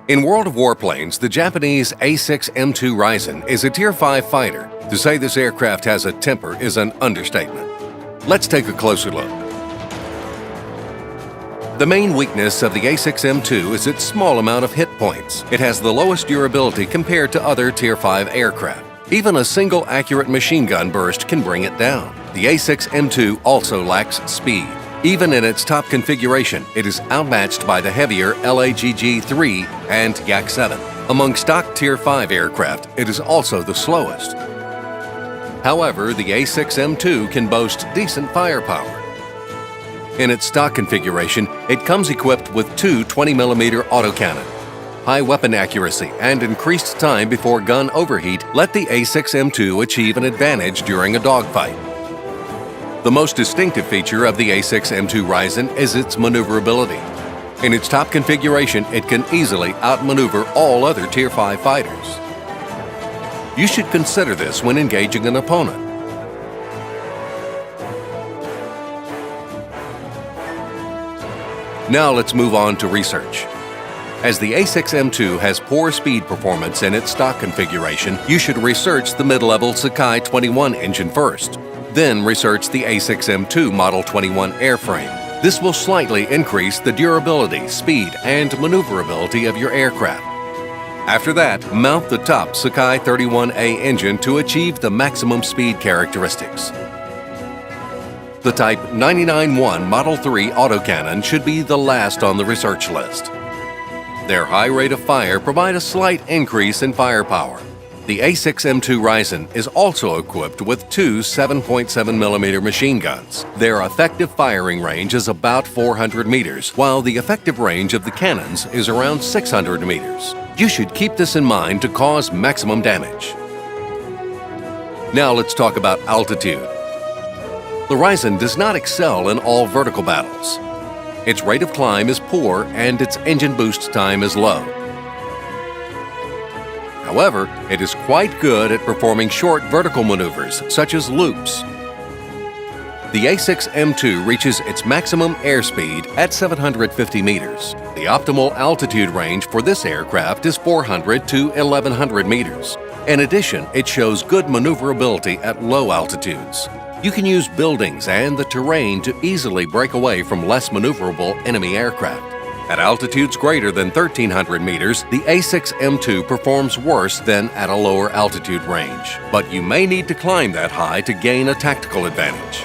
In World of Warplanes, the Japanese A6M2 Ryzen is a Tier 5 fighter. To say this aircraft has a temper is an understatement. Let's take a closer look. The main weakness of the A6M2 is its small amount of hit points. It has the lowest durability compared to other Tier 5 aircraft. Even a single accurate machine gun burst can bring it down. The A6M2 also lacks speed. Even in its top configuration, it is outmatched by the heavier LAGG-3 and Yak-7. Among stock Tier 5 aircraft, it is also the slowest. However, the A6M2 can boast decent firepower. In its stock configuration, it comes equipped with two 20mm autocannon. High weapon accuracy and increased time before gun overheat let the A6M2 achieve an advantage during a dogfight. The most distinctive feature of the A6M2 Ryzen is its maneuverability. In its top configuration, it can easily outmaneuver all other Tier 5 fighters. You should consider this when engaging an opponent. Now let's move on to research. As the A6M2 has poor speed performance in its stock configuration, you should research the mid-level Sakai 21 engine first. Then research the A6M2 Model 21 airframe. This will slightly increase the durability, speed, and maneuverability of your aircraft. After that, mount the top Sakai 31A engine to achieve the maximum speed characteristics. The Type 99-1 Model 3 autocannon should be the last on the research list. Their high rate of fire provide a slight increase in firepower. The A6M2 Ryzen is also equipped with two 7.7mm machine guns. Their effective firing range is about 400 meters, while the effective range of the cannons is around 600 meters. You should keep this in mind to cause maximum damage. Now let's talk about altitude. The Ryzen does not excel in all vertical battles. Its rate of climb is poor and its engine boost time is low. However, it is quite good at performing short vertical maneuvers, such as loops. The A6M2 reaches its maximum airspeed at 750 meters. The optimal altitude range for this aircraft is 400 to 1100 meters. In addition, it shows good maneuverability at low altitudes. You can use buildings and the terrain to easily break away from less maneuverable enemy aircraft. At altitudes greater than 1,300 meters, the A6M2 performs worse than at a lower altitude range. But you may need to climb that high to gain a tactical advantage.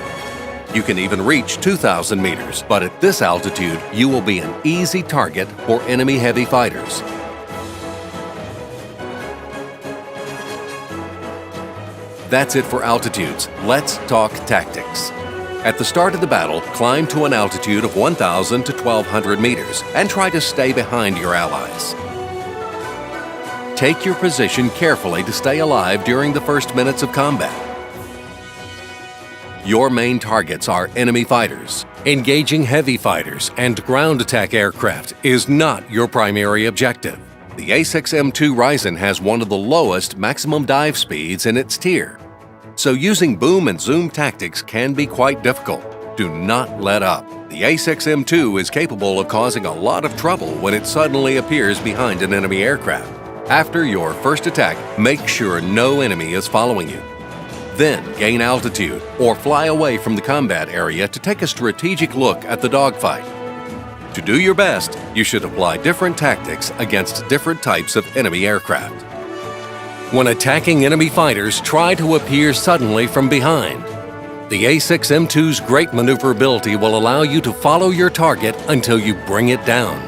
You can even reach 2,000 meters, but at this altitude, you will be an easy target for enemy heavy fighters. That's it for altitudes. Let's talk tactics. At the start of the battle, climb to an altitude of 1,000 to 1,200 meters and try to stay behind your allies. Take your position carefully to stay alive during the first minutes of combat. Your main targets are enemy fighters. Engaging heavy fighters and ground attack aircraft is not your primary objective. The A6M2 Ryzen has one of the lowest maximum dive speeds in its tier. So using boom and zoom tactics can be quite difficult. Do not let up. The A6M2 is capable of causing a lot of trouble when it suddenly appears behind an enemy aircraft. After your first attack, make sure no enemy is following you. Then gain altitude or fly away from the combat area to take a strategic look at the dogfight. To do your best, you should apply different tactics against different types of enemy aircraft. When attacking enemy fighters, try to appear suddenly from behind. The A6M2's great maneuverability will allow you to follow your target until you bring it down.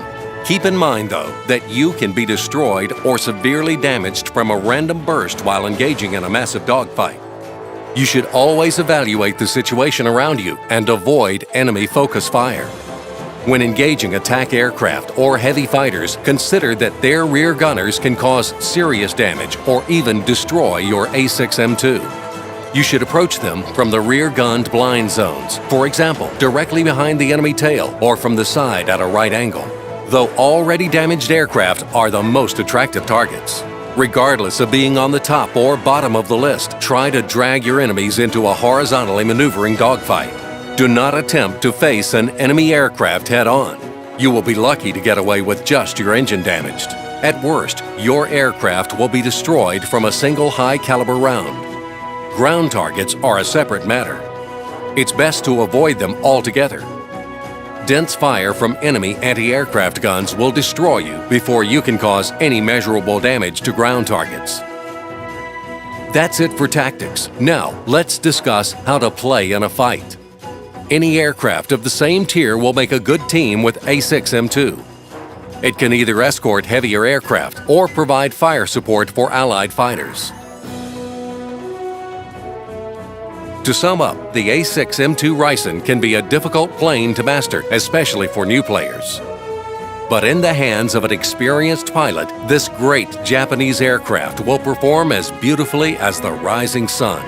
Keep in mind, though, that you can be destroyed or severely damaged from a random burst while engaging in a massive dogfight. You should always evaluate the situation around you and avoid enemy focus fire. When engaging attack aircraft or heavy fighters, consider that their rear gunners can cause serious damage or even destroy your A6M2. You should approach them from the rear-gunned blind zones, for example, directly behind the enemy tail or from the side at a right angle. Though already damaged aircraft are the most attractive targets. Regardless of being on the top or bottom of the list, try to drag your enemies into a horizontally maneuvering dogfight. Do not attempt to face an enemy aircraft head-on. You will be lucky to get away with just your engine damaged. At worst, your aircraft will be destroyed from a single high-caliber round. Ground targets are a separate matter. It's best to avoid them altogether. Dense fire from enemy anti-aircraft guns will destroy you before you can cause any measurable damage to ground targets. That's it for tactics. Now, let's discuss how to play in a fight. Any aircraft of the same tier will make a good team with A6M2. It can either escort heavier aircraft or provide fire support for Allied fighters. To sum up, the A6M2 Ryzen can be a difficult plane to master, especially for new players. But in the hands of an experienced pilot, this great Japanese aircraft will perform as beautifully as the rising sun.